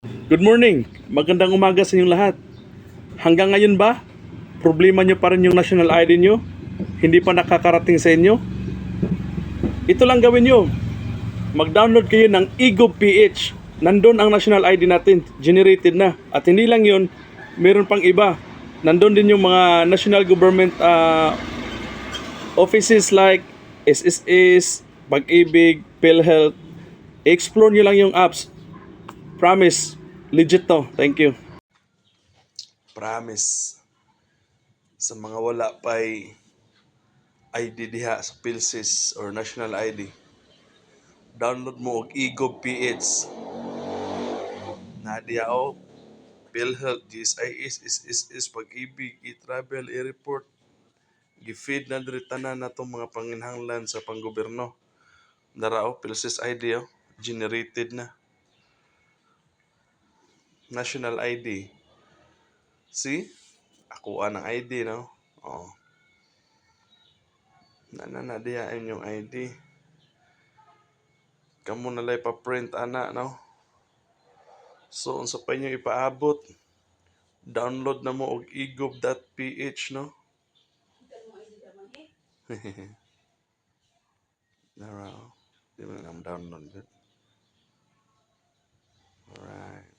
Good morning. Magandang umaga sa inyong lahat. Hanggang ngayon ba, problema nyo pa rin yung national ID nyo? Hindi pa nakakarating sa inyo? Ito lang gawin nyo. Mag-download kayo ng eGov.ph. Nandun ang national ID natin. Generated na. At hindi lang yun, meron pang iba. Nandun din yung mga national government offices like SSS, Pag-ibig, PhilHealth. Explore nyo lang yung apps. Promise, legit to. Thank you. Promise sa mga wala pa'y ID diha sa PhilSys or National ID. Download mo og eGov.ph na diha o PhilHealth, GSIS, SSS, Pag-ibig, e-travel, e-report. Gi-feed na diri tanan natong mga panginhanglan sa panggobyerno. Dara o PhilSys ID o generated na. National ID. See? Ako ang ID, no? Oh. Na diha inyong ID. Kamu nalay pa-print ana, no? So, unsa pa inyo ipaabot? Download na mo og egov.ph, no? Nara, di mo na download it. Alright.